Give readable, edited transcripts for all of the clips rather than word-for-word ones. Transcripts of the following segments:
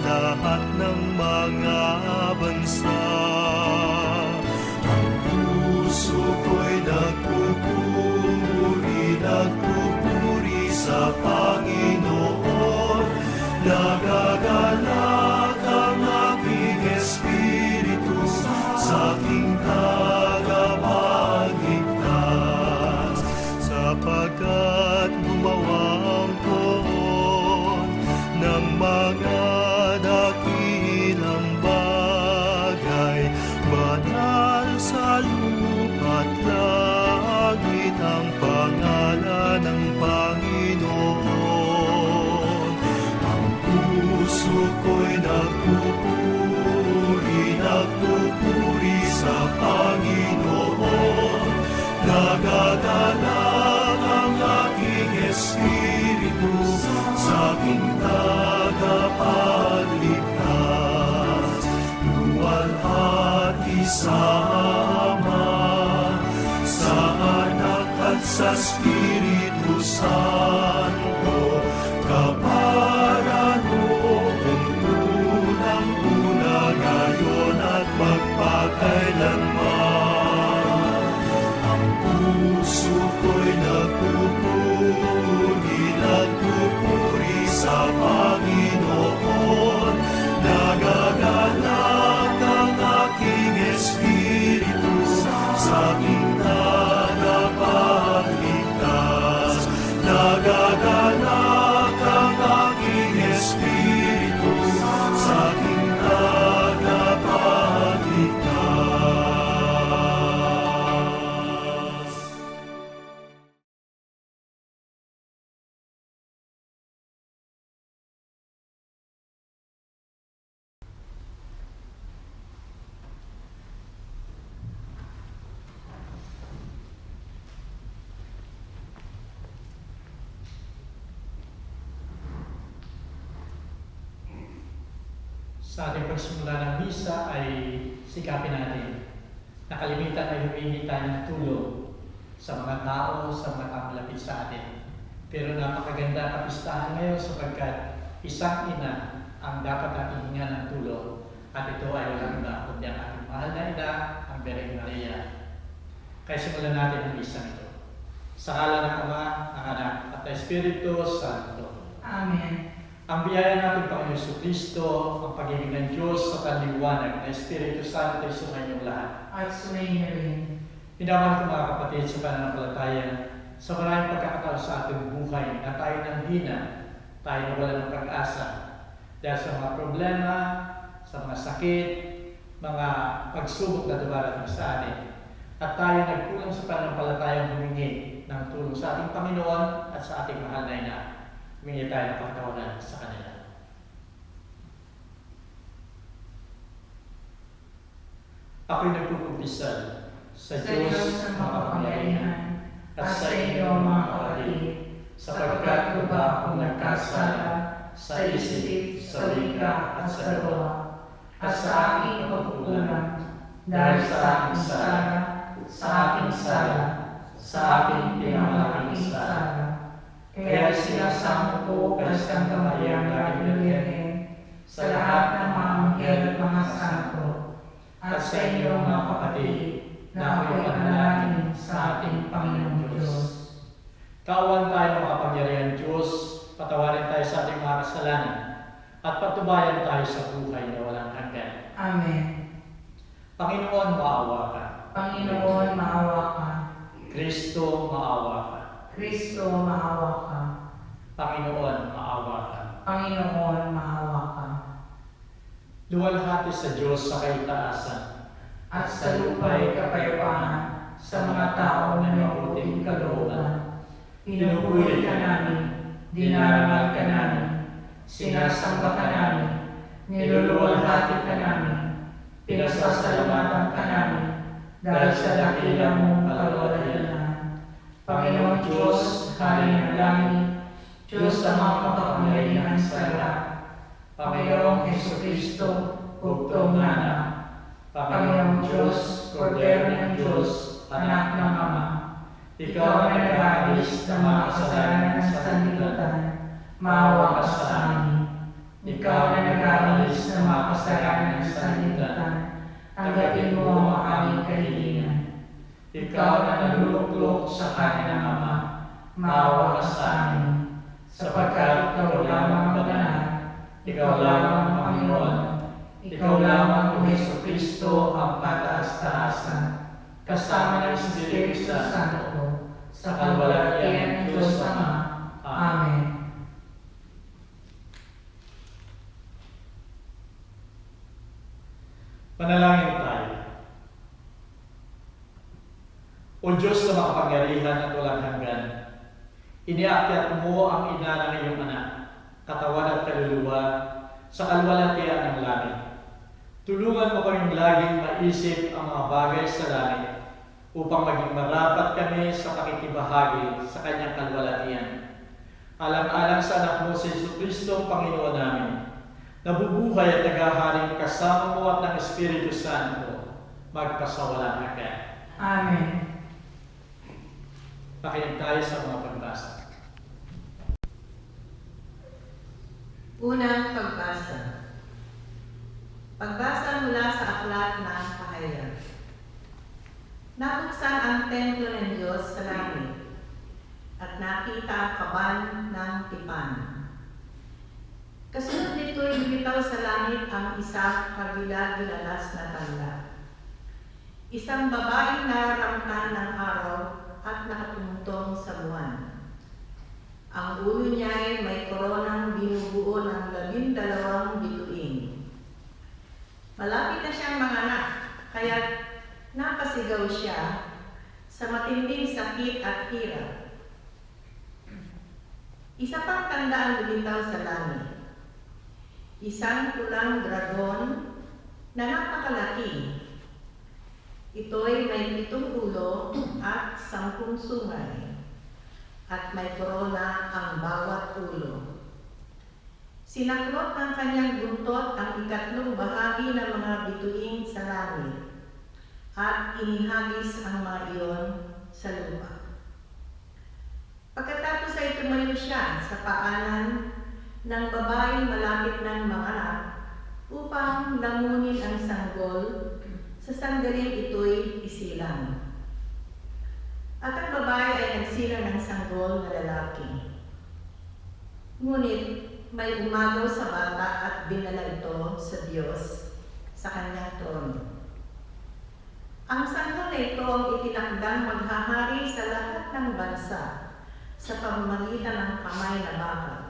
lahat ng mga bansa. Ang puso ko'y nagpupuri sa Panginoon. Nagagalak ang aking espiritu sa aking tagapagligtas, sapagkat gumawa ang Poon ng mga dakilang bagay. Banal sa lupa't langit ang pangalan ng Panginoon. Ang puso ko'y nagpupuri sa Panginoon. Nagagalak ang aking espiritu sa aking tagapagligtas. Luwalhati sa Ama, sa Anak at sa Espiritu Santo, kapara noong unang-una, ngayon at magpakailanman. Ang puso ko'y nagpupuri sa Panginoon. Nagagalak ang aking espiritu sa aking tagapagligtas. Nagagalak ang aking espiritu sa aking tagapagligtas. Sa ating pagsimula ng misa ay sikapin natin. Nakalimitan ay humingi tayo ng tulong sa mga tao, sa mga malapit sa atin. Pero napakaganda ang kapistahan ngayon sapagkat isang ina ang dapat natin hingan ng tulong. At ito ay walang iba kundi ang ating mahal na ina, ang Birheng Maria. Kaya simulan natin ang misa ito. Sa ngalan ng Ama, ng Anak, at ng Espiritu Santo. Amen. Ang biyaya natin, Panginoon Jesucristo, ang pag-ibig ng Diyos sa kanliwanag na Espiritu Santo ay sumayin lahat. At sumayin rin. Pinaman ko mga kapatid sa pananampalataya, sa maraming pagkakataon sa ating buhay na tayo nanghina, tayo nawala ng pag-asa. Dahil sa mga problema, sa mga sakit, mga pagsubok na dumarating sa atin. At tayo nagkulang sa pananampalatayang humingi ng tulong sa ating Panginoon at sa ating mahal na ina. Humingi tayo ng pagtawanan sa kanila. Ako'y nagkukumpisal sa Diyos ng makapangyarihan at sa inyo mga kapatid, sapagkat lupa akong nagkasala sa isip, sa wika at sa gawa, at sa aking pagkukulang, dahil sa aking sala, sa aking pinamalaking sala. Kaya sinasamo ko kalasang kamayang laging Birhen sa lahat ng mga anghel at mga santo, at sa inyo mga kapatid, na ako'y panalangin sa ating Panginoong Diyos. Kawan tayo makapangyarihan Diyos, patawarin tayo sa ating mga kasalanan, at patubayan tayo sa buhay na walang hanggan. Amen. Panginoon, maawa ka. Panginoon, maawa ka. Kristo, maawa ka. Kristo, maawa ka. Panginoon, maawa ka. Panginoon, maawa ka. Luwalhati sa Diyos sa kaitaasan, At sa lupa'y kapayapaan sa mga tao na may mabuting kalooban. Pinupuri ka namin, dinarangal ka namin, sinasamba ka namin, niluluwalhati ka namin, pinasasalamatan ka namin, dahil sa dakilang mong kalwalhatian. Panginoon Diyos, Hari ng langit, Diyos sa mga makapangyarihan sa lahat, Panginoong Jesucristo, bugtong na anak, Panginoong Diyos, Kordero ng Diyos, Anak ng Ama, Ikaw ang nag-aalis ng mga kasalanan sa sanlibutan, maawa ka sa amin. Ikaw ang nag-aalis tanggapin mo ang aming kahilingan. Ikaw na naluluklok sa kanyang Ama, maawa ka sa amin, sapagkat ikaw lamang banal, ikaw lamang Panginoon, ikaw lamang Jesucristo ang pataas-taasan, kasama ng Espiritu Santo, sa kalwalhatian ng Diyos Ama. Amen. Panalangin tayo. O Diyos na makapangyarihan at walang hanggan, iniakyat mo ang ina ng iyong anak, katawan at kaluluwa, sa kalwalhatian ng langit. Tulungan mo kaming laging maisip ang mga bagay sa langit, upang maging marapat kami sa pakikibahagi sa kanyang kalwalhatian. Alang-alang sa anak mo si Jesucristo ang Panginoon namin, nabubuhay at naghaharing kasama mo at ng Espiritu Santo, magpasawalang hanggan. Amen. Pakinig tayo sa mga pagbasa. Unang pagbasa. Pagbasa mula sa aklat ng Pahayag. Nabuksan ang templo ng Diyos sa langit, at nakita ang kaban ng tipan. Kasunod nito'y bumitaw sa langit ang isang kabila-gilalas na tanda. Isang babaeng nararamtan ng araw at nakatungtong sa buwan. Ang ulo niya ay may koronang binubuo ng 12 bituin. Malapit na siyang manganak, kaya napasigaw siya sa matinding sakit at hirap. Isa pang tanda ang lumitaw sa langit. Isang pulang dragon na napakalaki. Ito'y may 7 ulo at 10 sungay, at may korona ang bawat ulo. Sinaklot ng kanyang buntot ang 3 bahagi ng mga bituin sa langit, at inihagis ang mga iyon sa lupa. Pagkatapos ay tumayo siya sa paanan ng babaeng malapit ng manganak upang lamunin ang sanggol sa sandaling ito'y isilang. At ang babae ay nagsilang ng sanggol na lalaki. Ngunit may umagaw sa bata at dinala ito sa Diyos sa kanyang trono. Ang sanggol na ito ang itinakdang maghahari sa lahat ng bansa sa pamamagitan ng kamay na bakal.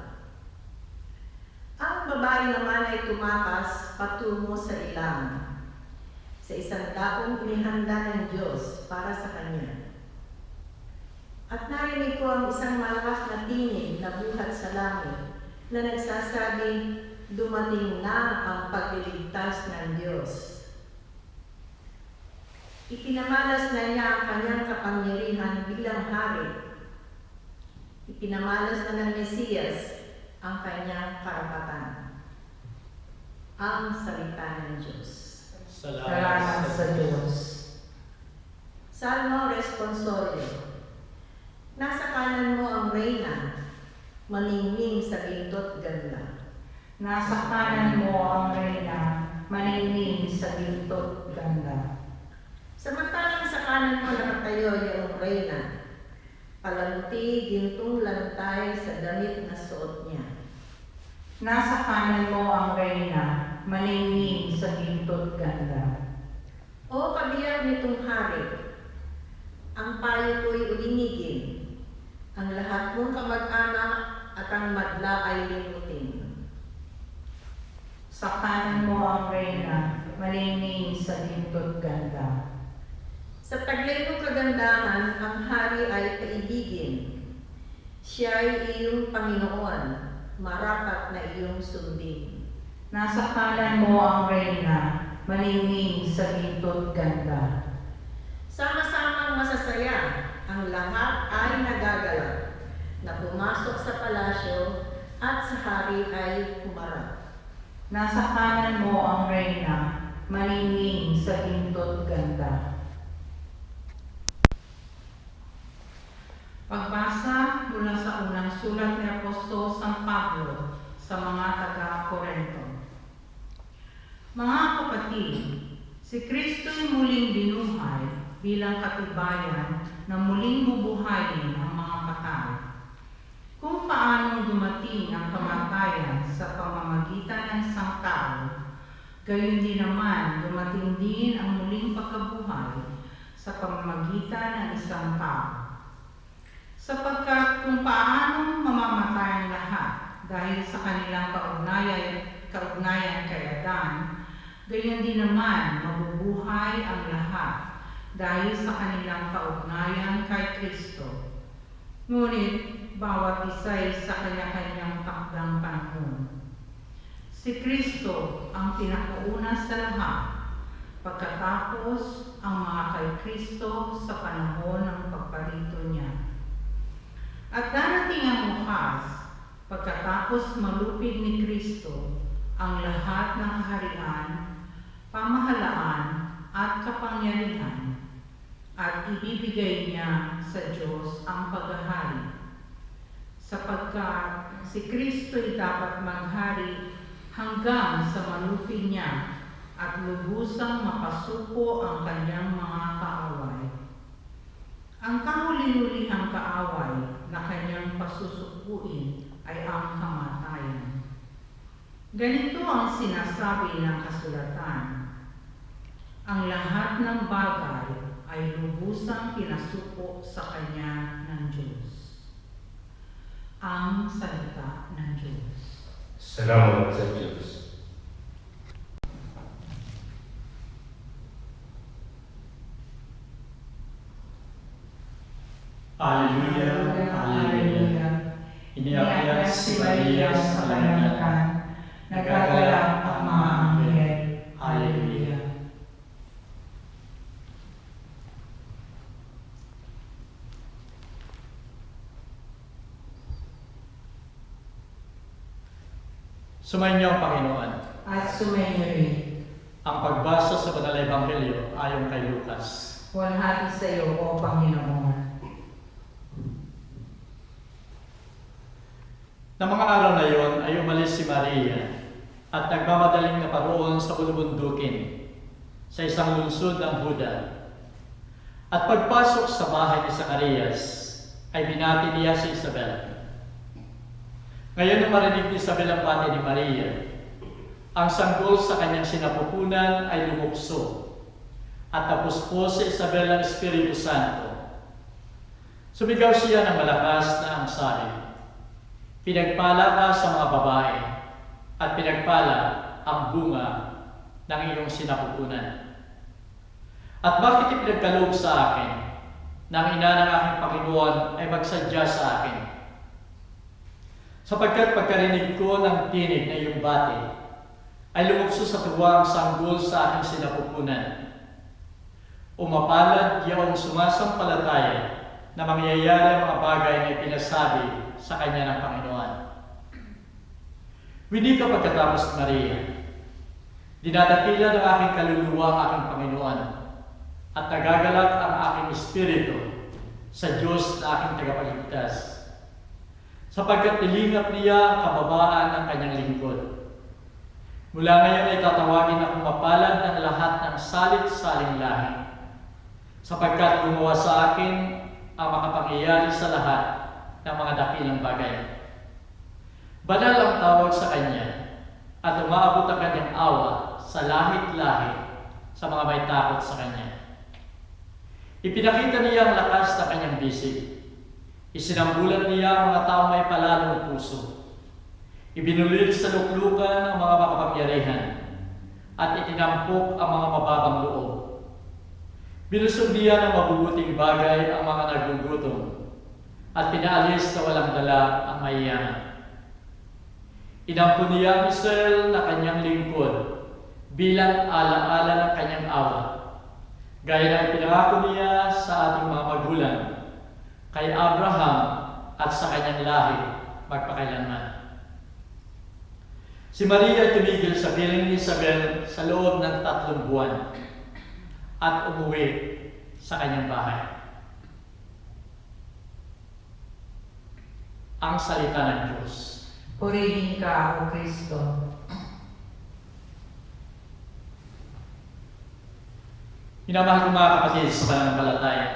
Ang babae naman ay tumakas patungo sa ilang, sa isang daong inihanda ng Diyos para sa kanya. At narinig ko ang isang malakas na tinig na buhat sa langit na nagsasabing, dumating na ang pagliligtas ng Diyos. Ipinamalas na niya ang kanyang kapangyarihan bilang hari. Ipinamalas na ng Mesiyas ang kanyang karapatan. Ang salita ng Diyos. Salamat sa Diyos. Salmo Responsorio. Nasa kanan mo ang reyna, maningning sa ginto't ganda. Nasa kanan mo ang reyna, maningning sa ginto't ganda. Samantalang sa kanan mo nakatayo yung reyna, palanti, gintong lantay sa damit na suot niya. Nasa kanan mo ang reyna, maningning sa ginto't ganda. O kabiyak nitong hari, ang payo ko'y ulinigin, ang lahat mong kamag-anak at ang madla ay limutin. Sa kanan mo ang reyna, maningning sa ginto't ganda. Sa taglay mong kagandahan, ang hari ay kaibigin. Siya ay iyong Panginoon, marapat na iyong sundin. Nasa kanan mo ang reyna, maningning sa ginto't ganda. Sama-samang masasaya, ang lahat ay nagagalak, na pumasok sa palasyo at sa hari ay humarap. Nasa kanan mo ang reyna, maningning sa ginto't ganda. Pagbasa mula sa unang sulat ni Apostol San Pablo sa mga taga-Corinto. Mga kapatid, Si Kristo'y muling binuhay bilang katibayan na muling bubuhayin ang mga patay. Kung paanong dumating ang kamatayan sa pamamagitan ng isang tao, gayon din naman dumating din ang muling pagkabuhay sa pamamagitan ng isang tao. Sapagkat kung paanong mamamatay ang lahat dahil sa kanilang kaugnayan kay Adan, gayon din naman mabubuhay ang lahat dahil sa kanilang kaugnayan kay Kristo. Ngunit bawat isa'y sa kanya-kanyang takdang panahon. Si Kristo ang pinakauna sa lahat, pagkatapos ang mga kay Kristo sa panahon ng pagparito niya. At darating ang wakas, pagkatapos malupig ni Kristo ang lahat ng kaharian, pamahalaan at kapangyarihan, at ibibigay niya sa Diyos ang paghahari. Sapagkat si Kristo'y dapat maghari hanggang sa malupig niya at lubusang mapasuko ang kanyang mga kaaway. Ang kahuli-hulihang kaaway na kanyang pasusukuin ay ang kamatayan. Ganito ang sinasabi ng kasulatan: ang lahat ng bagay ay lubusang pinasuko sa kanya ng Diyos. Ang salita ng Diyos. Salamat sa Diyos. Alleluia, Alleluia. Iniakyat si Maria sa kalangitan, nagagalak ang mga anghel. Alleluia. Sumainyo ang Panginoon. At sumainyo rin. Ang pagbasa sa Banal na Ebanghelyo ayon kay Lucas. Walhati sa iyo, O Panginoon. Na mga araw na yon ay umalis si Maria at nagmamadaling naparoon sa bulubundukin sa isang lungsod ng Huda. At pagpasok sa bahay ni Zacarias ay binati niya si Isabel. Ngayon nang marinig ni Isabel ang bati ni Maria, ang sanggol sa kanyang sinapupunan ay lumukso at napuspos si Isabel ang Espiritu Santo. Sumigaw siya ng malakas na ang sabi, "Pinagpala ka sa mga babae at pinagpala ang bunga ng iyong sinapupunan. At bakit ipinagkaloob sa akin na ang ina ng aking Panginoon ay magsadya sa akin? Sapagkat pagkarinig ko ng tinig na iyong bati, ay lumukso sa tuwa ang sanggol sa aking sinapupunan. Umapalad yaong sumasampalataya na mangyayari ang mga bagay na ipinasabi sa kanya ng Panginoon." Wini ka pagkatapos Maria, "Dinadakila ng aking kaluluwa ang aking Panginoon, at nagagalak ang aking espiritu sa Diyos na aking tagapagligtas. Sapagkat nilingap niya ang kababaan ng kanyang lingkod. Mula ngayon ay tatawagin akong mapalad ng lahat ng salit-saling lahi, sapagkat gumawa sa akin ang makapangyayari sa lahat ng mga dakilang bagay. Banal ang tawag sa kanya, at umaabot ang kanyang awa sa lahit-lahi sa mga may takot sa kanya. Ipinakita niya ang lakas ng kanyang bisig. Isinambulan niya ang mga taong may palalong puso. Ibinulit sa luklukan ang mga makapangyarihan at itinampok ang mga mababang loob. Binusog niya ng mabubuting bagay ang mga nagugutom at pinaalis na walang dala ang mayayaman. Inampun niya ang Israel na kanyang lingkod bilang alaala ng kanyang awa, gaya ng ipinangako niya sa ating mga magulang, kay Abraham at sa kanyang lahi magpakailanman. Si Maria tumigil sa piling ni Isabel sa loob ng 3 buwan at umuwi sa kanyang bahay. Ang salita ng Diyos. Purihin ka, O Kristo. Minamahal ko mga kapatid sa pananampalataya,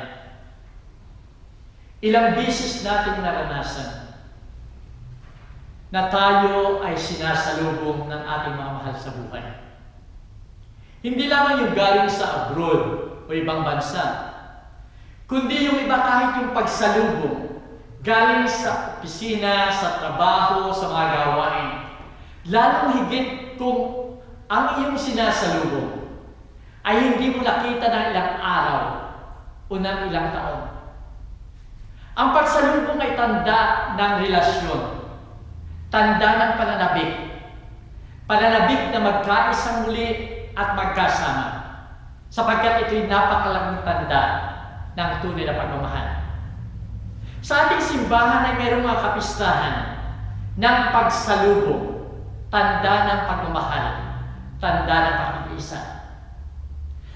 ilang beses natin naranasan na tayo ay sinasalubong ng ating mga mahal sa buhay. Hindi lamang yung galing sa abroad o ibang bansa, kundi yung iba kahit yung pagsalubong galing sa opisina, sa trabaho, sa mga gawain. Lalong higit kung ang iyong sinasalubong ay hindi mo nakita ng ilang araw o ng ilang taon. Ang pagsalubong ay tanda ng relasyon, tanda ng pananabik, pananabik na magkaisang muli at magkasama, sapagkat ito'y napakalaking tanda ng tunay na pagmamahal. Sa ating simbahan ay mayroong mga kapistahan ng pagsalubong, tanda ng pagmamahal, tanda ng pag-iisa.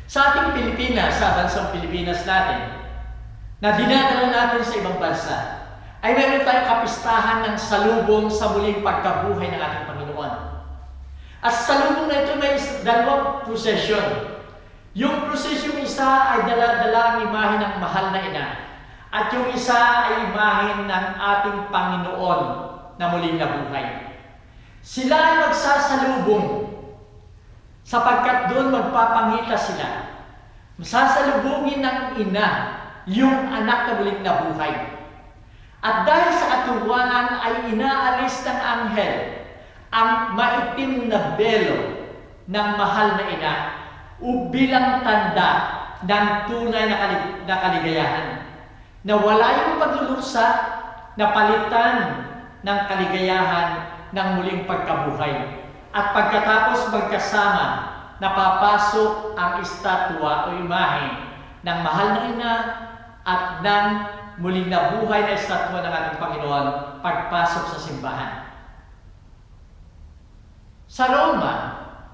Sa ating Pilipinas, sa bansang Pilipinas natin, na dinadala natin sa ibang bansa, ay mayroon tayong kapistahan ng salubong sa muling pagkabuhay ng ating Panginoon. At sa salubong na ito may dalawang prosesyon. Yung prosesyong isa ay dala-dala ang imahe ng mahal na ina, at yung isa ay imahe ng ating Panginoon na muling nabuhay. Sila ay magsasalubong sapagkat doon magpapangita sila. Masasalubungin ng ina yung anak na muling nabuhay. At dahil sa katuwaan ay inaalis ng anghel ang maitim na belo ng mahal na ina bilang tanda ng tunay na kaligayahan. Na wala yung pagluluksa na palitan ng kaligayahan ng muling pagkabuhay. At pagkatapos magkasama, napapasok ang estatwa o imahe ng mahal na ina at ng muling nabuhay na estatwa ng ating Panginoon pagpasok sa simbahan. Sa Roma,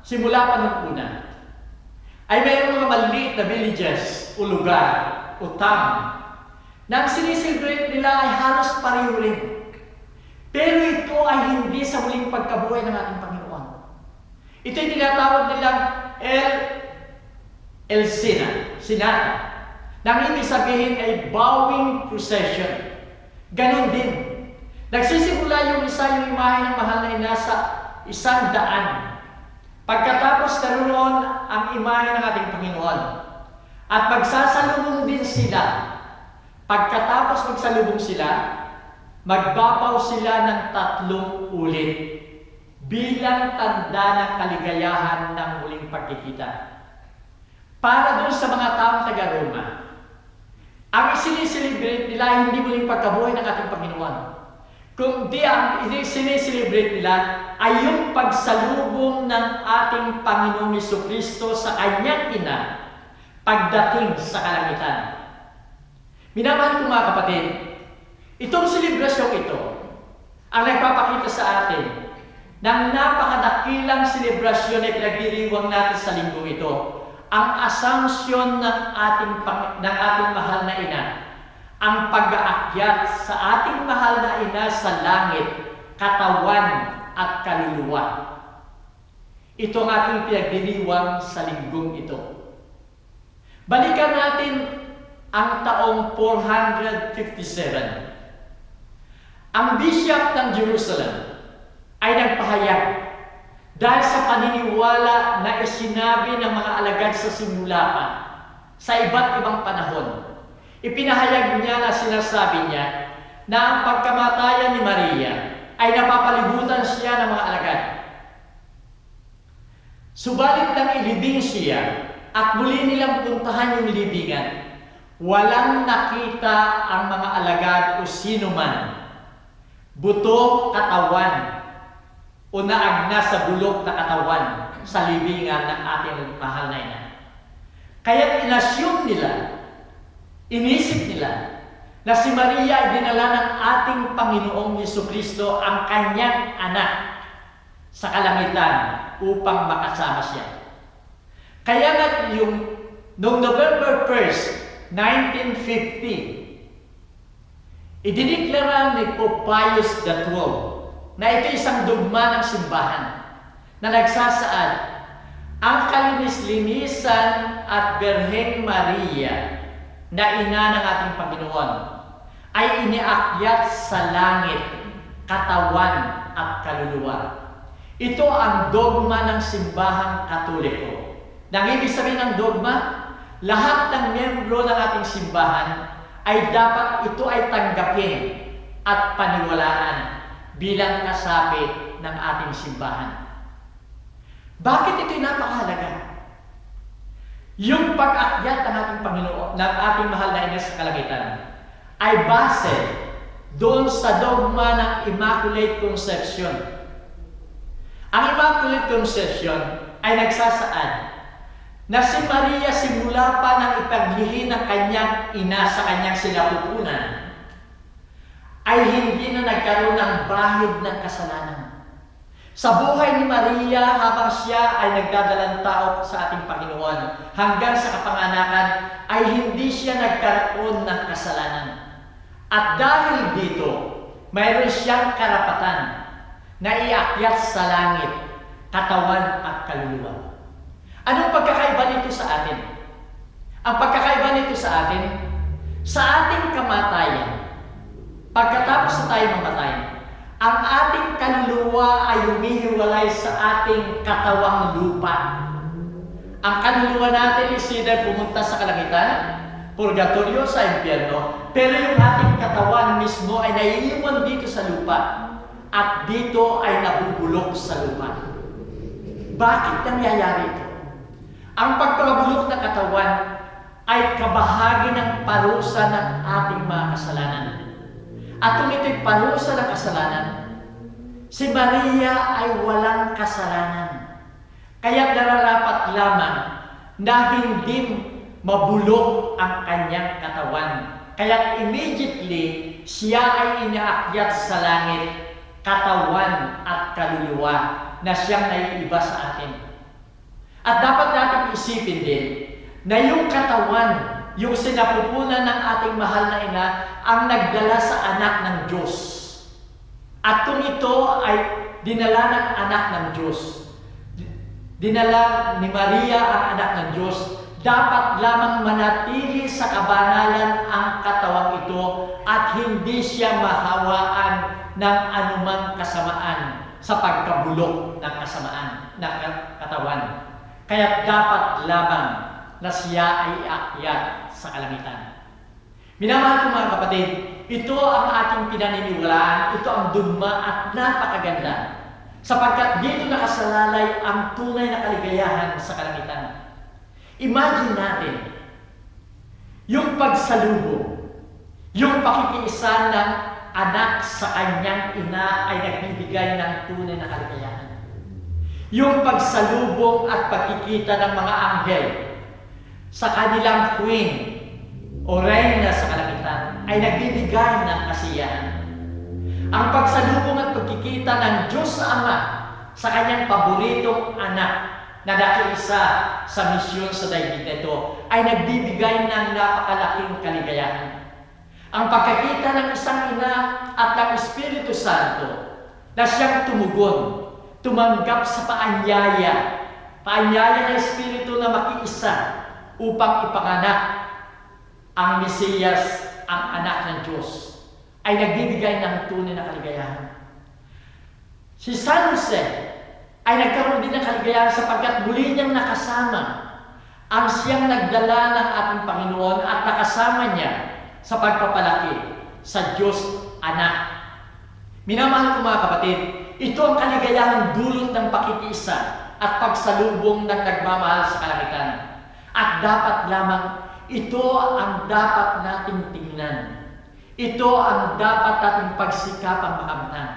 simula pa nung una, ay mayroong mga maliit na villages o lugar o town na ang siniselebrate nila ay halos pareho rin. Pero ito ay hindi sa muling pagkabuhay ng ating Panginoon. Ito'y tinatawag nilang El Sinata, nang ibig sabihin ay bowing procession. Ganon din. Nagsisimula yung isa yung imahe ng mahal na ina sa 100. Pagkatapos naroon ang imahe ng ating Panginoon. At magsasalubong din sila. Pagkatapos magsalubong sila, magbabaw sila ng 3 ulit bilang tanda ng kaligayahan ng muling pagkikita. Para doon sa mga taong taga-Roma, ang siniselebrate nila hindi muling pagkabuhay ng ating Panginoon. Kundi ang siniselebrate nila ay yung pagsalubong ng ating Panginoong Jesucristo sa kanyang ina pagdating sa kalangitan. Minamahal ko mga kapatid, itong selebrasyong ito ang nagpapakita sa atin ng napakadakilang selebrasyon na pinagdiriwang natin sa linggo ito, ang assumption ng ating mahal na ina, ang pag-aakyat sa ating mahal na ina sa langit, katawan at kaluluwa. Ito ang ating pinagdiriwang sa linggong ito. Balikan natin ang taong 457. Ang bishop ng Jerusalem ay nagpahayag dahil sa paniniwala na isinabi ng mga alagad sa simula pa, sa iba't ibang panahon. Ipinahayag niya na sinasabi niya na ang pagkamatayan ni Maria ay napapalibutan siya ng mga alagad. Subalit nang ilibing siya at muli nilang puntahan yung libingan, walang nakita ang mga alagad o sino man, buto, katawan, o naagna sa bulok na katawan sa libingan ng ating mahal na ina. Kaya inassume nila, inisip nila, na si Maria ay dinala ng ating Panginoong Jesucristo ang kanyang anak sa kalangitan upang makasama siya. Kaya nga noong November 1st, 1950, idineklara ni Pope Pius XII na ito isang dogma ng simbahan na nagsasaad ang kalinis-linisan at Birheng Maria na ina ng ating Panginoon ay iniakyat sa langit, katawan at kaluluwa. Ito ang dogma ng simbahang Katoliko. Nang ibig sabihin ng dogma, lahat ng miyembro ng ating simbahan ay dapat ito ay tanggapin at paniwalaan bilang kasapi ng ating simbahan. Bakit ito'y napakahalaga? Yung pag-akyat ng ating Panginoon, ng ating mahal na Ina sa kalangitan, ay base doon sa dogma ng Immaculate Conception. Ang Immaculate Conception ay nagsasaad na si Maria simula pa nang ipaglihi ng kanyang ina sa kanyang sinapupunan ay hindi na nagkaroon ng bahid ng kasalanan. Sa buhay ni Maria habang siya ay nagdadalang tao sa ating Panginoon hanggang sa kapanganakan ay hindi siya nagkaroon ng kasalanan. At dahil dito, mayroon siyang karapatan na iakyat sa langit, katawan at kaluluwa. Anong pagkakaiba nito sa atin? Ang pagkakaiba nito sa atin, sa ating kamatayan, pagkatapos na tayo mamatay, ang ating kaluluwa ay humihiwalay sa ating katawang lupa. Ang kaluluwa natin is either pumunta sa kalangitan, purgatorio, sa impyerno, pero yung ating katawan mismo ay naiiwan dito sa lupa at dito ay nabubulok sa lupa. Bakit nangyayari ito? Ang pagpabulok ng katawan ay kabahagi ng parusa ng ating mga kasalanan. At kung ito'y parusa ng kasalanan, si Maria ay walang kasalanan. Kaya nararapat lamang na hindi mabulok ang kanyang katawan. Kaya immediately, siya ay inaakyat sa langit, katawan at kaluluwa na siyang naiiba sa atin. At dapat natin isipin din na yung katawan, yung sinapupunan ng ating mahal na ina, ang nagdala sa anak ng Diyos. At kung ito ay dinala ng anak ng Diyos, dinala ni Maria ang anak ng Diyos, dapat lamang manatili sa kabanalan ang katawang ito at hindi siya mahawaan ng anumang kasamaan sa pagkabulok ng kasamaan ng katawan. Kaya dapat lamang na siya ay iakyat sa kalangitan. Minamahal ko mga kapatid, ito ang ating pinaniniwalaan, ito ang dogma at napakaganda sapagkat dito nakasalalay ang tunay na kaligayahan sa kalangitan. Imagine natin yung pagsalubong, yung pakikiisa ng anak sa kanyang ina ay nagbibigay ng tunay na kaligayahan. Yung pagsalubong at pagkikita ng mga anghel sa kanilang queen o reyna sa kalangitan ay nagbibigay ng kasiyahan. Ang pagsalubong at pagkikita ng Diyos Ama sa kanyang paboritong anak na nakiisa sa misyon sa daigdig nito ay nagbibigay ng napakalaking kaligayahan. Ang pagkakita ng isang ina at ng Espiritu Santo na siyang tumugon, tumanggap sa paanyaya ng Espiritu na makiisa upang ipanganak ang Mesiyas, ang anak ng Diyos, ay nagbibigay ng tunay na kaligayahan. Si San Jose ay nagkaroon din ng kaligayahan sapagkat muli niyang nakasama ang siyang nagdala ng ating Panginoon at nakasama niya sa pagpapalaki sa Diyos Anak. Minamahal ko mga kapatid, ito ang kaligayahang dulot ng pakikiisa at pagsalubong ng nagmamahal sa kalangitan. At dapat lamang ito ang dapat nating tingnan. Ito ang dapat nating pagsikapang makamtan.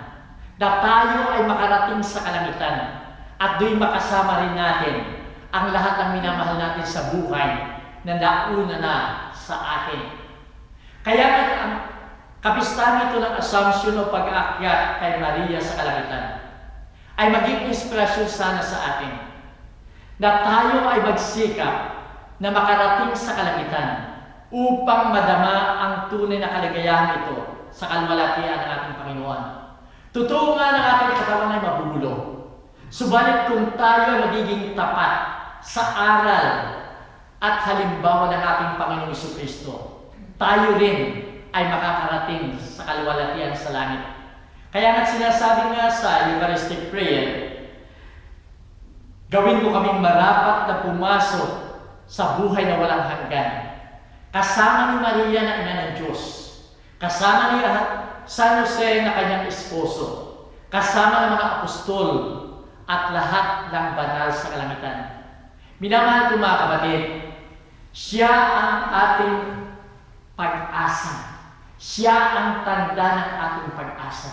Na tayo ay makarating sa kalangitan at do'y makasama rin natin ang lahat ng minamahal natin sa buhay na nauna na sa atin. Kaya ang kapistahan ito ng Assumption o pag-aakyat kay Maria sa kalangitan ay maging inspirasyon sana sa atin na tayo ay magsikap na makarating sa kalangitan upang madama ang tunay na kaligayahan ito sa kalwalatian ng ating Panginoon. Totoo nga ng ating katawan ay mabubulok. Subalit kung tayo magiging tapat sa aral at halimbawa ng ating Panginoong Jesucristo, tayo rin ay makakarating sa kaluwalhatian sa langit. Kaya nga sinasabi nga sa Eucharistic Prayer, gawin mo kaming marapat na pumasok sa buhay na walang hanggan. Kasama ni Maria na ina ng Diyos, kasama ni San Jose na kanyang esposo, kasama ng mga apostol at lahat ng banal sa kalangitan. Minamahal ko mga kapatid, siya ang ating pag-asa. Siya ang tanda ng ating pag-asa.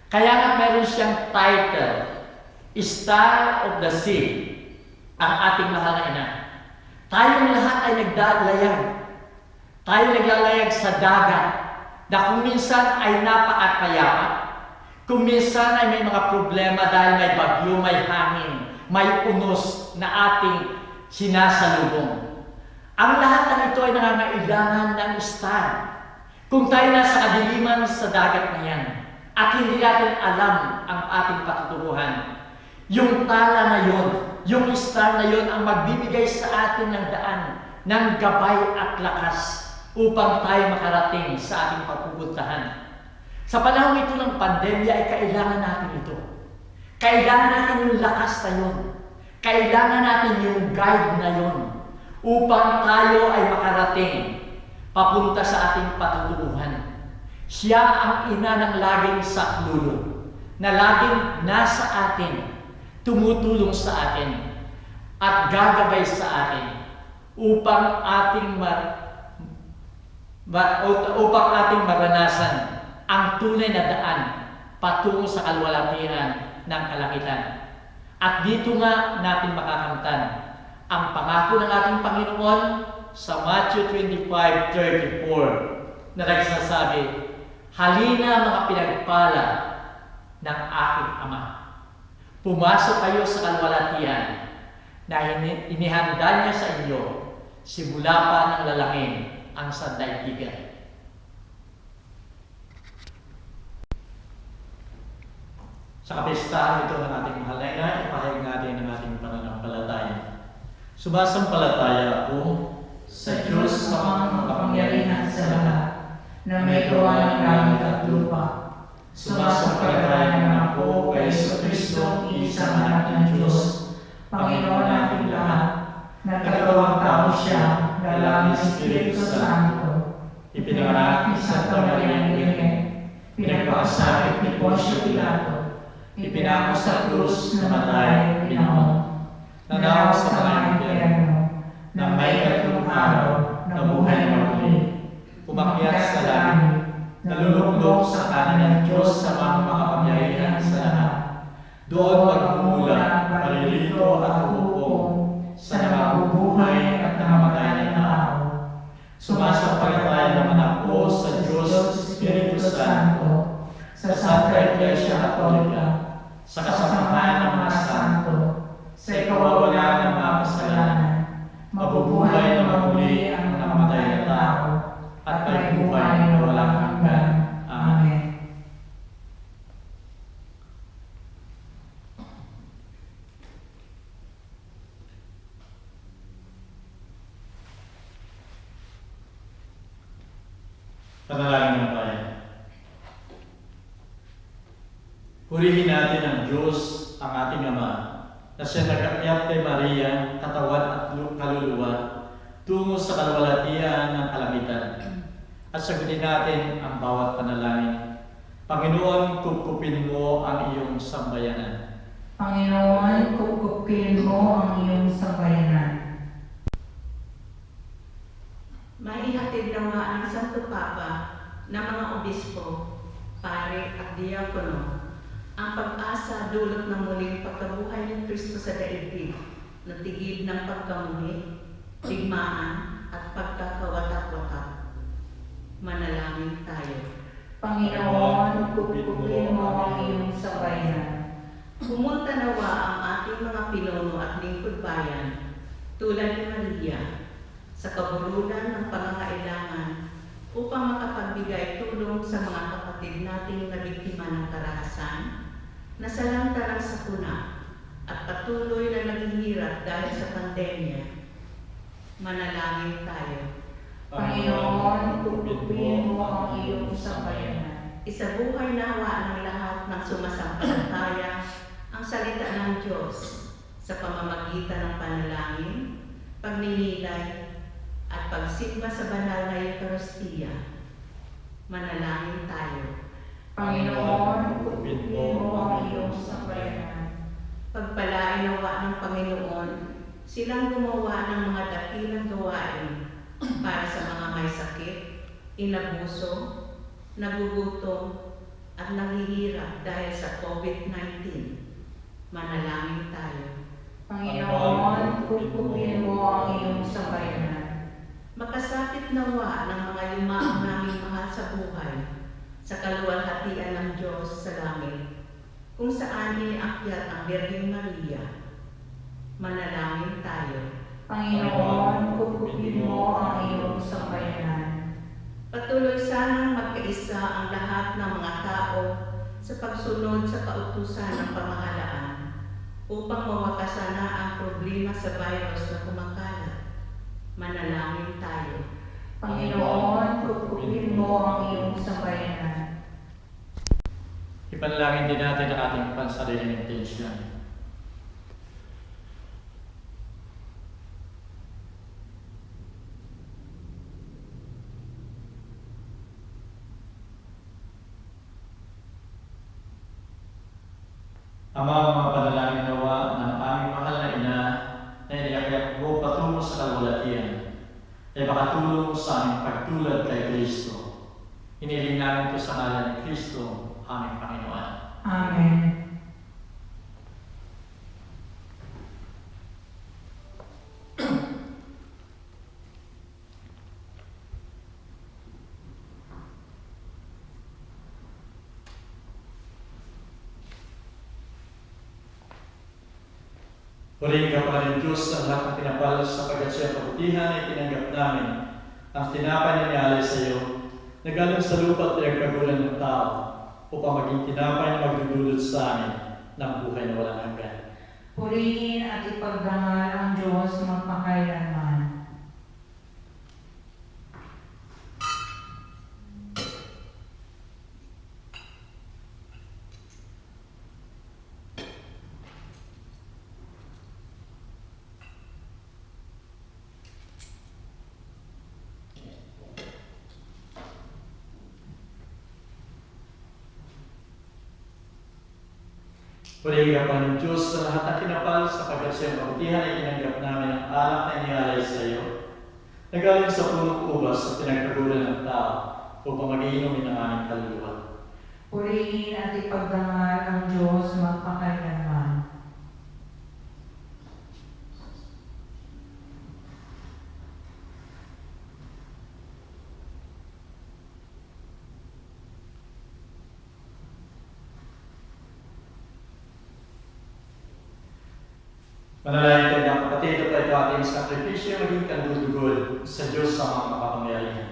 Kaya nga meron siyang title, Star of the Sea, ang ating mahal na ina. Tayong lahat ay naglalayag. Tayo naglalayag sa dagat na kung minsan ay napakapayapa, kung minsan ay may mga problema dahil may bagyo, may hangin, may unos na ating sinasalubong. Ang lahat ng ito ay nangangailangan ng star. Kung tayo nasa kadiliman sa dagat na yan, at hindi natin alam ang ating patuturuhan, yung tala na yon, yung star na yon ang magbibigay sa atin ng daan, ng gabay at lakas upang tayo makarating sa ating pagpupuntahan. Sa panahon ito ng pandemya ay kailangan natin ito. Kailangan natin yung lakas na yun. Kailangan natin yung guide na yun upang tayo ay makarating papunta sa ating patuturuhan. Siya ang ina ng laging saklolo, na laging nasa atin, tumutulong sa atin, at gagabay sa atin upang ating maranasan ang tunay na daan patungo sa kaluwalhatian ng kalangitan. At dito nga natin makakamtan ang pangako ng ating Panginoon sa Matthew 25:34 na nagsasabi, halina mga pinagpala ng aking Ama. Pumasok kayo sa kaluwalhatian na inihanda niya sa inyo simula pa ng lalangin ang sandaigdigan. Sa kapistahan ito ng ating mahal na ina, ipahayag natin ang ating pananampalataya. Sumasampalataya ako sa Diyos amang makapangyarihan sa lahat, na may gawa ng langit at lupa. Sumasampalataya naman ako kay Jesucristo, isang anak ng Diyos, Panginoon nating lahat, nagkatawang tao siya, dalang Espiritu Santo, ipinanganak ni Santa Maria Virgen, pinagpakasakit ni Poncio Pilato, ipinako sa krus, namatay, pinahon, nanawag sa mga impyerno, na may katlong araw, nabuhay na muli, umakyat sa langit, naluluklok sa kanan ng Diyos sa mga makapangyarihan sa lahat. Doon magmumula, malilito at uupong sa namabubuhay at namamatay na tao. Sumasampalataya naman ako sa Diyos Espiritu Santo, sa Santa Iglesia Katolika, sa kasamahan ng mga santo, sa ikawawalan ng mga kasalanan, mabubuhay na mamuli ang namatay na tao, at may buhay na walang hanggan. Amen. Panalangin ng tayo. Purihin natin ang Diyos, ang ating Ama, na siya nag-akyat kay Maria, katawan at kaluluwa, tungo sa kaluwalhatian ng kalangitan. At sagutin natin ang bawat panalangin. Panginoon, kukupin mo ang iyong sambayanan. Panginoon, kukupin mo ang iyong sambayanan. Maihatid nawa ang Santo Papa ng mga obispo, pare at diakono ang pag-asa dulot ng muling pagkabuhay ng Kristo sa daigdig, na tigid ng pagkamuhi, digmaan at pagkakawatak-watak. Manalangin tayo. Panginoon, kukupin mo ang iyong sambayanan. Pumunta nawa ang ating mga pinuno at lingkod bayan, tulad ni Maria, sa kabulunan ng pangangailangan upang makapagbigay tulong sa mga kapatid nating nabiktima ng karahasan, nasalantarang sakuna patuloy na naghihirap dahil sa pandemya. Manalangin tayo. Panginoon, tutupin mo ang iyong sambayanan. Isabuhay nawa ng lahat ng sumasampalataya ang salita ng Diyos sa pamamagitan ng panalangin, pagninilay, at pagsimba sa banal na Eucharistia. Manalangin tayo. Panginoon, tutupin mo ang iyong sambayanan. Pagpalain nawa ng Panginoon silang gumawa ng mga dakilang gawain para sa mga may sakit, inabuso, nagugutom, at naghihirap dahil sa COVID-19. Manalangin tayo. Panginoon, tutupin mo ang iyong sambayanan. Makasapit nawa ng mga yumaong naming mahal sa buhay sa kaluwalhatian ng Diyos sa langit, kung saan iniakyat ang Birheng Maria. Manalangin tayo. Panginoon, tutupin mo ang iyong sambayanan. Patuloy sanang magkaisa ang lahat ng mga tao sa pagsunod sa kautusan ng pamahalaan upang mawakasan na ang problema sa virus na kumakalat. Manalangin tayo. Panginoon, tutupin mo ang iyong sambayanan. Ipanalangin din natin ang ating pansariling intensyon. Ama, mga panalangin nawa ng aming mahal na ina na iniakyak mo patungo sa kalwalatian ay makatulong sa aming pagtulad kay Kristo. Hiniling namin ito sa ngalan ni Kristo, aming Panginoon. Amen. Purihin ka, Panginoon Diyos, ang lahat ng pinapal sa pagkatsiyang kabutihan ay tinanggap namin. Ang tinapay na nialay sa iyo, na galing sa lupa at pinagpagulan ng tao, upang maging tinapay na magdudulot sa amin ng buhay na walang hanggan. Purihin at ipagdangal ang Diyos magpakailanman. Purihin ka, Panginoon Diyos, sa lahat ng kinapal sa pagkatsiyang kabutihan ay tinanggap namin ang alak na inialay sa iyo, na galing sa punong ubas at pinagpagulan ng tao, upang magiinumin ang aming kaluluwa. Purihin at ipagdangal ang Diyos magpakailanman. Manalangin kayo ng kapatid at ito ating sakripisyo maging kandudugod sa Diyos sa mga makapangyarihan.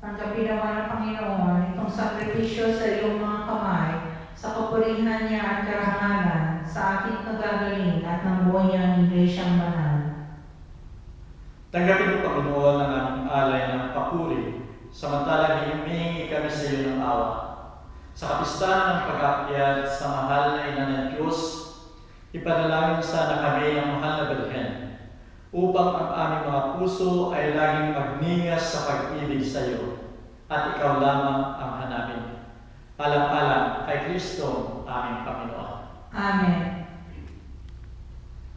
Tanggapin naman ng Panginoon itong sakripisyo sa iyong mga kamay sa kapurihan niya at karangalan sa ating kagagaling at ng buhay niyang Iglesyang Banal. Tanggapin mo, Panginoon, ang aming alay ng papuri, samantalang humihingi kami sa iyo ng awa. Sa kapistahan ng pag-aakyat sa mahal na ina ng Diyos, ipanalangin sana kami ng mahal na Birhen, upang ang aming mga puso ay laging magningas sa pag-ibig sa iyo, at ikaw lamang ang hanapin. Alang-alang kay Kristo, aming Panginoon. Amen.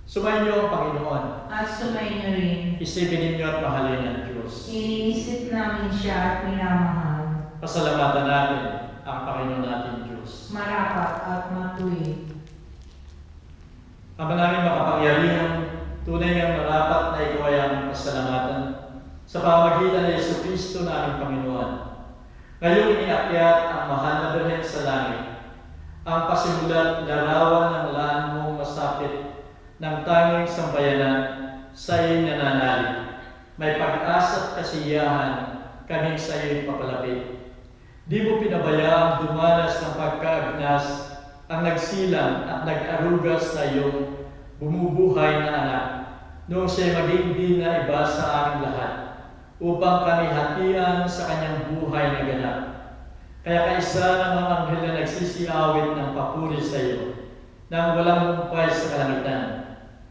Sumayin niyo ang Panginoon. At sumayin niyo rin. Isipin ninyo at mahalin ng Diyos. Iniisip namin siya at minamahal. Pasalamatan natin ang Panginoon natin Diyos. Marapat at matuwid. Ama namin makapangyarihan, tunay ngang marapat na ikaw ay aming pasalamatan sa pamamagitan ng Yesu Kristo na aming Panginoon. Ngayong iniakyat ang mahal na Birhen sa langit, ang pasimulat larawan ng laan mong masapit ng tanging sambayanan sa iyong nananalig. May pag-asa at kasiyahan kaming sa iyo'y papalapit. Di mo pinabayaang dumanas ng pagkaagnas ang nagsilang at nag-arugas sa iyong bumubuhay na anak, noong siya maging na iba sa aming lahat, upang kami hatian sa kanyang buhay na ganap. Kaya kaisa ng mga anghel na nagsisiawit ng papuri sa iyo, nang walang humpay sa kalangitan,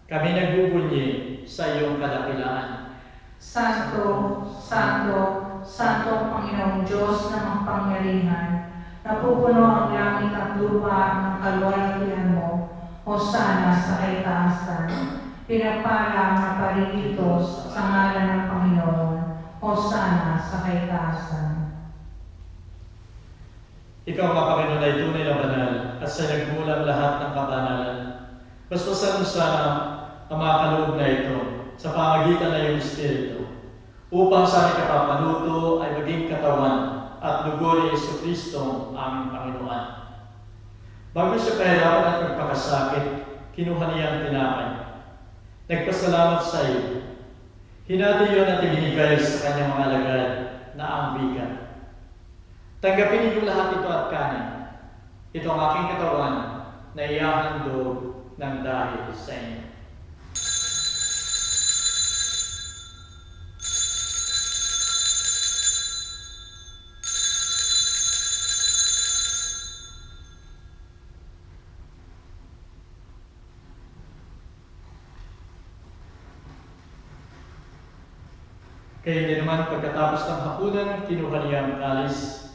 kami nagbubunyi sa iyong kadakilaan. Santo, Santo, Santo ang Panginoong Diyos na makapangyarihan, napupuno ang langit at lupa ng kalwalhatian mo, Hosana sa kaitaasan. Pinagpala ang naparigitos sa ngalan ng Panginoon, Hosana sa kaitaasan. Ikaw, mga Panginoon, ay tunay na banal at sa nagmulang lahat ng kabanalan. Basbasan mo sana ang mga kaloob na ito sa pamagitan ng iyong Espiritu, upang sa aming kapapanuto ay maging katawan at dugo ni Jesucristo aming Panginoon. Bago siya kahirapan at magpakasakit, kinuha niya ang tinapay. Nagpasalamat sa iyo. Hinati yun at ibinigay sa kanyang mga alagad na ang bigat. Tanggapin niyo lahat ito at kanin. Ito ang aking katawan na ihahandog ng dahil sa inyo. Kaya hindi naman pagkatapos ng hapunan, kinuha niya ang kalis.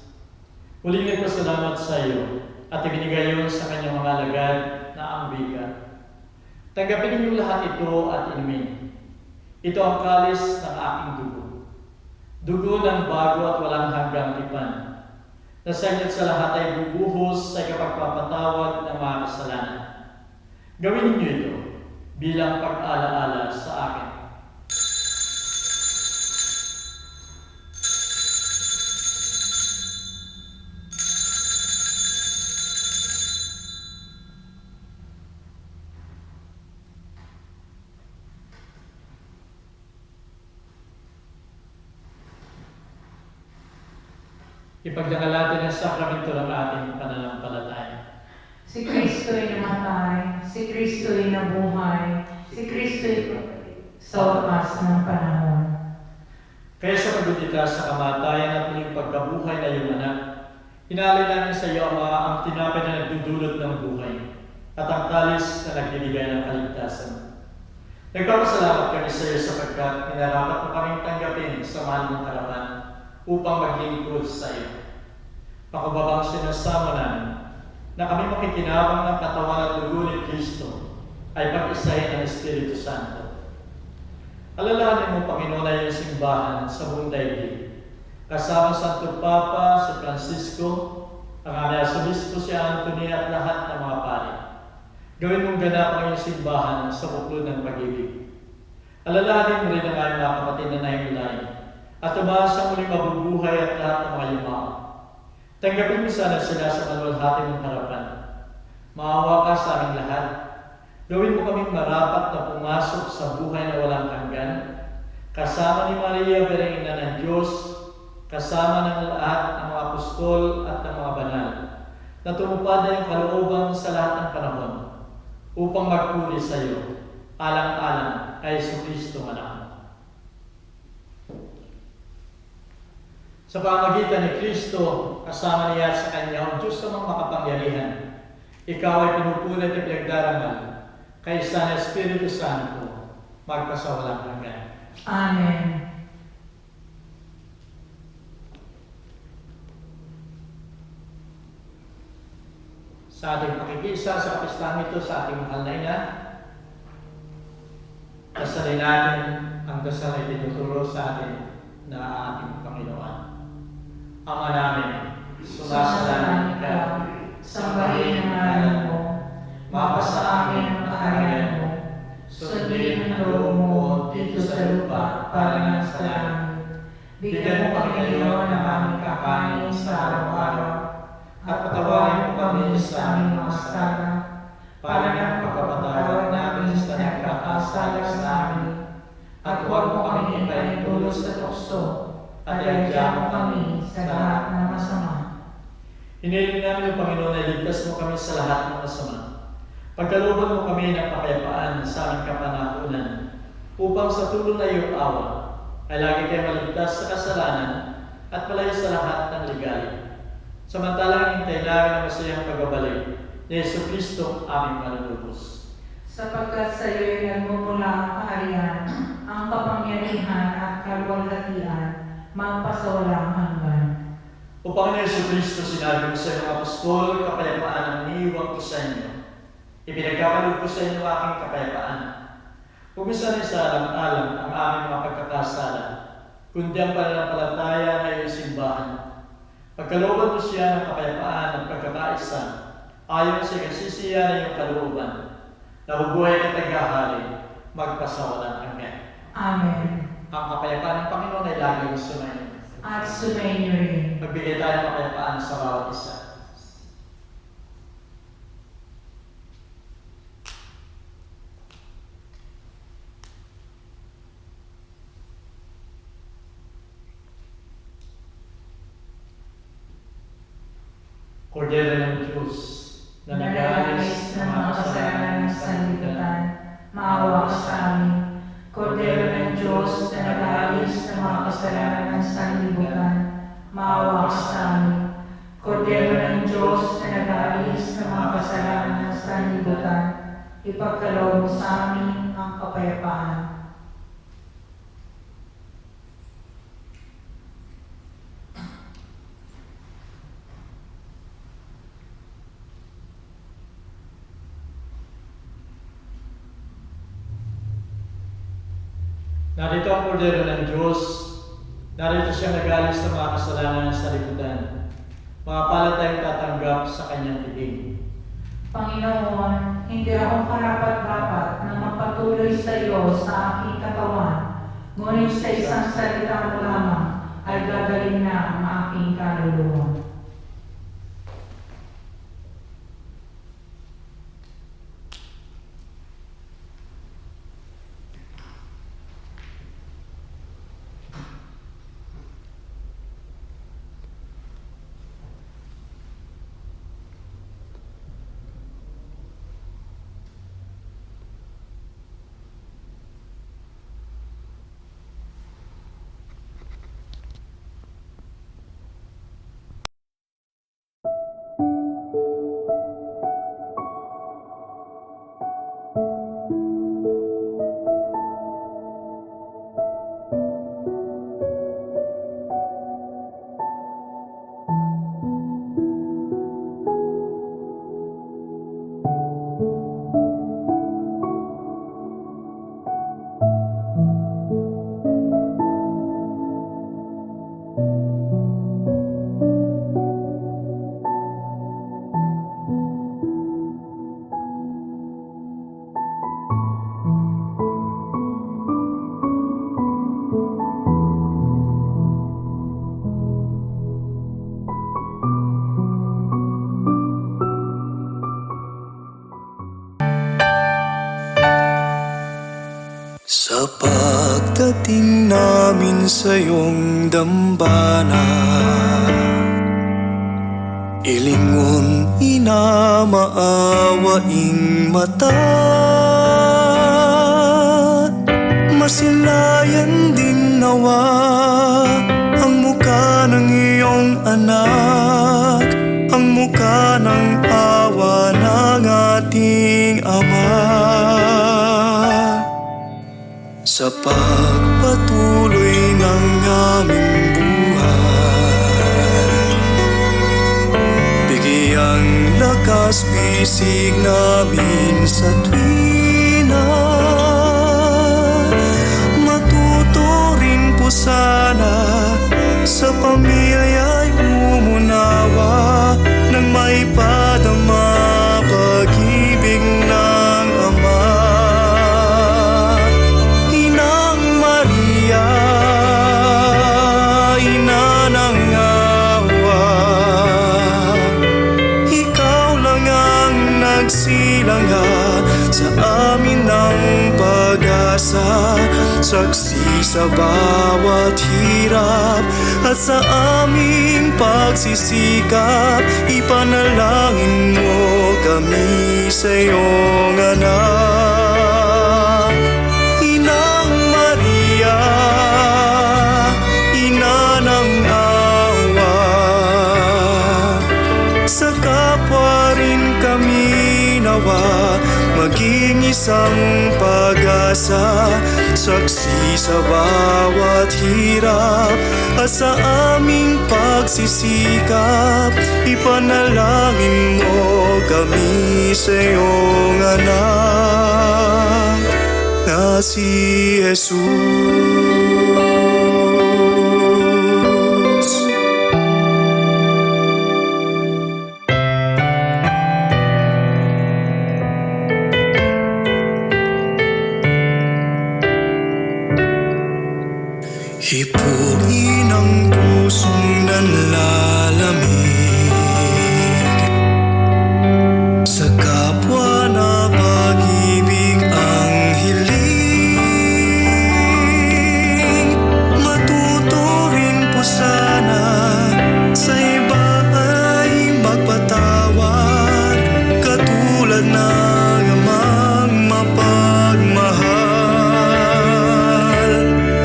Muling nagpasalamat sa iyo at ibinigay yun sa kanyang mga alagad na ang bigat. Tanggapin niyo lahat ito at inumin. Ito ang kalis ng aking dugo. Dugo ng bago at walang hanggang tipan, na sa inyo't sa lahat ay bubuhos sa ikapagpapatawad ng mga kasalanan. Gawin niyo ito bilang pag-alaala sa akin. Ipagdangal natin ang sakramento ng ating pananampalataya. Si Kristo ay namatay, si Kristo ay nabuhay, si Kristo ay sa wakas ng panahon. Kaya sa pagbibigay sa kamatayan at muling pagkabuhay na iyong anak, hinalin namin sa iyo, Ama, ang tinapay na nagdudulot ng buhay at ang kalis na nagbibigay ng kaligtasan. Nagpapasalamat kami sa iyo sapagkat minarapat mo kaming tanggapin sa mahal mong harapan upang maglingkod sa iyo. Pakubabang sinasama namin na kami makikinabang ng katawan at dugo ni Kristo ay pag-isahin ng Espiritu Santo. Alalahanin mo, Panginoon, ay iyong simbahan sa buong daigdig, kasama Santo Papa, si Francisco, ang aming Arsobispo, si Anthony, at lahat ng mga pari. Gawin mong ganap ang iyong simbahan sa buklod ng pag-ibig. Alalahanin mo rin ang aming mga kapatid na nahimulay, at umaasang muling mabubuhay at lahat ng mga yumao. Tanggapin mo sana sila sa maluwalhati mong harapan. Maawa ka sa aming lahat. Gawin mo kaming marapat na pumasok sa buhay na walang hanggan, kasama ni Maria, Bereng Ina ng Diyos, kasama ng lahat ng mga apostol at ng mga banal, na tumupad na yung kalooban sa lahat ng panahon, upang magpuri sa iyo, alang-alang kay Jesucristo anak. Sa pamagitan ni Kristo, kasama niya sa Kanya ang Diyos sa mga makapangyarihan, ikaw ay pinupulit at pinagdarangal, kaysa ng Espiritu Santo, magpasawalang hanggan. Amen. Sa ating pakikisa sa kapistahan ito sa ating mahal na ina, dasalin natin ang dasal na tinuturo sa atin na ating Panginoon. Ama namin, sumasalamin ka, sambahin ang ngalan mo, mapasa amin ang kaharian mo, sundin ang loob mo dito sa lupa para nga sa langit. Bigyan mo kami ngayon ng aming kakanin sa araw-araw, at patawarin mo kami sa aming mga sala, para nga pagkapatawad namin sa nagkakasala sa amin, at huwag mo kami ipaintulot sa tukso, at iadya mo kami sa lahat ng masama. Hiniling namin ng Panginoon na iligtas mo kami sa lahat ng masama. Pagkalooban mo kami ng kapayapaan sa aming kapanahunan, upang sa tulong na iyong awa ay lagi kayo maligtas sa kasalanan at malayo sa lahat ng ligali. Samantalang hintay namin ang masayang pagbabalik ni Jesucristo aming manunubos. Sapagkat sa iyo'y nagmumula ang kaharian, ang kapangyarihan at kaluwalhatian, magpasawalang hanggan. O Panginoon Jesucristo, sinabi mo sa iyong apostol, kapayapaan ang iniiwan ko sa inyo. Ipinagkakalog ko sa inyo aking kapayapaan. Huwag mo sana isaalang-alang ang aming mga pagkakasala, kundi ang pananampalataya na iyong simbahan. Pagkalooban mo siya ng kapayapaan at pagkakaisa, ayon sa kasisiya na iyong kalooban, nabubuhay ka taghahari, magpasawalang hanggan. Amen. Ang kapayapaan ng Panginoon ay laging sumayin. At sumainyo rin. Magbigay tayo ng kapayapaan sa bawat isa. Kordero ng Diyos, na nag-aalis ng mga kasalanan ng sanlibutan, maawa ka sa amin. Kordero ng Diyos na nag-aalis ng mga kasalanan ng sanlibutan, maawa ka sa amin. Kordero ng Diyos na nag-aalis ng mga kasalanan ng sanlibutan, ipagkaloob mo sa amin ang kapayapaan. Narito ang kordero ng Diyos, narito siya nag-alis ng mga kasalanan ng sanlibutan. Mga palad tayong tatanggap sa kanyang titig. Panginoon, hindi ako karapat-dapat na magpatuloy sa iyo sa aking katawan, ngunit sa isang salita mo lamang ay gagaling na ang aking kaluluwa. Sa pagdating namin sa iyong dambana, ilingon ina maawaing mata, masilayan din nawa ang muka ng iyong anak, ang muka ng awa ng ating Ama. Sa pagpatuloy ng aming buhay, bigyang lakas bisig namin sa tuwina. Matuto rin po sana sa pamilya'y umunawa nang maipadama pag-ibig ng Ama. Sa amin ng pag-asa, saksi sa bawat hirap, at sa aming pagsisikap, ipanalangin mo kami sa iyong anak. isang pag-asa, saksi sa bawat hirap at sa aming pagsisikap. Ipanalangin mo kami sa iyong anak na si Jesus. Hipuin ang pusong nanlalamig, sa kapwa na pag-ibig ang hiling. Matuto rin po sana sa iba ay magpatawad, katulad ng amang mapagmahal.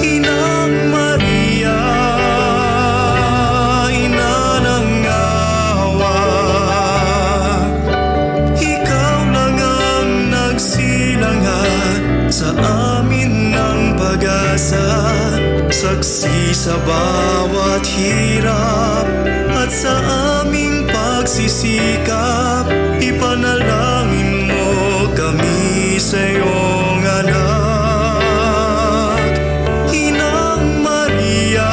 Inang Maria, ina ng awa, ikaw lang ang nagsilanga sa amin ng pag-asa, saksi sa bawat hirap at sa aming pagsisikap. Ipanalangin mo kami sa iyong anak, Inang Maria,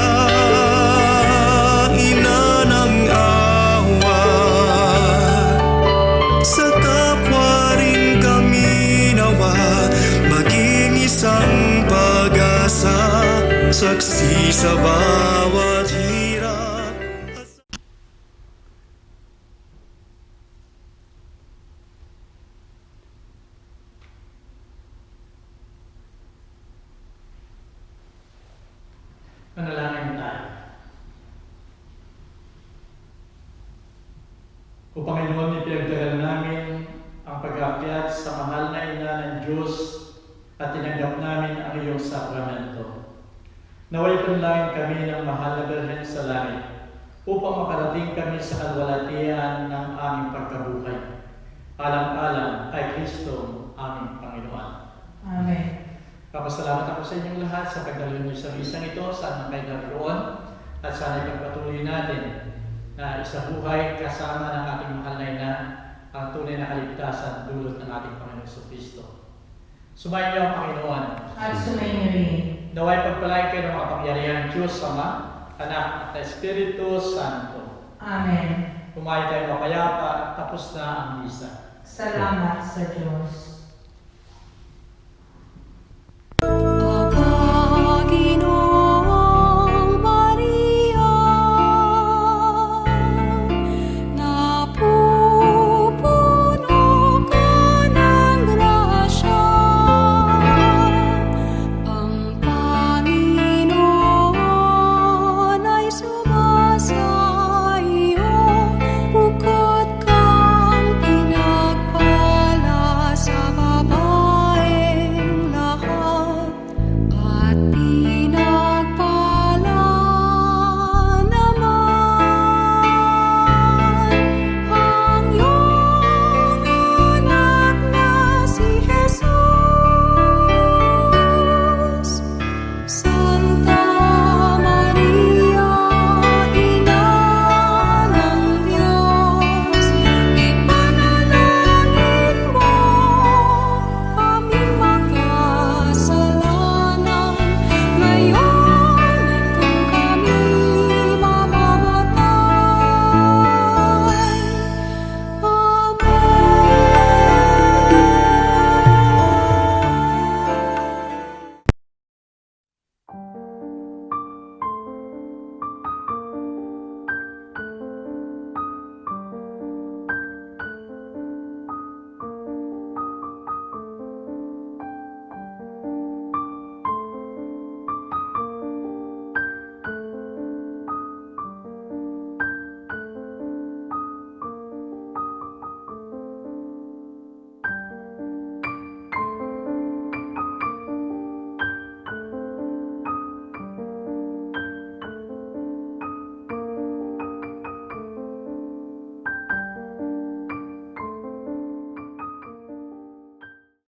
ina ng awa. Sa kapwa rin kami nawa maging isang pag-asa, saksi sa bawat hirap at sa Manalangin tayo. O Panginoon, ipinagdagal namin ang pag-aakyat sa mahal na ina ng Diyos at tinanggap namin ang iyong sakramento. Naway panalangin kami ng mahal na Birhen sa langit upang makarating kami sa kalwalatian ng aming pagkabuhay. Alang-alang kay Kristo, aming Panginoon. Amen. Papasalamat ako sa inyong lahat sa pagdalo niyo sa misang ito, saan man kayo naroon, at sana ipagpatuloy natin na isabuhay kasama ng ating mahal na ina ang tunay na kaligtasan dulot ng ating Panginoon Kristo. Sumayin niyo ang Panginoon. At sumayin rin. Naway pagpalain kayo ng makapangyarihan Diyos, Ama, Anak at Espiritu Santo. Amen. Kumain tayo mapayapa at tapos na ang misa. Salamat sa Diyos.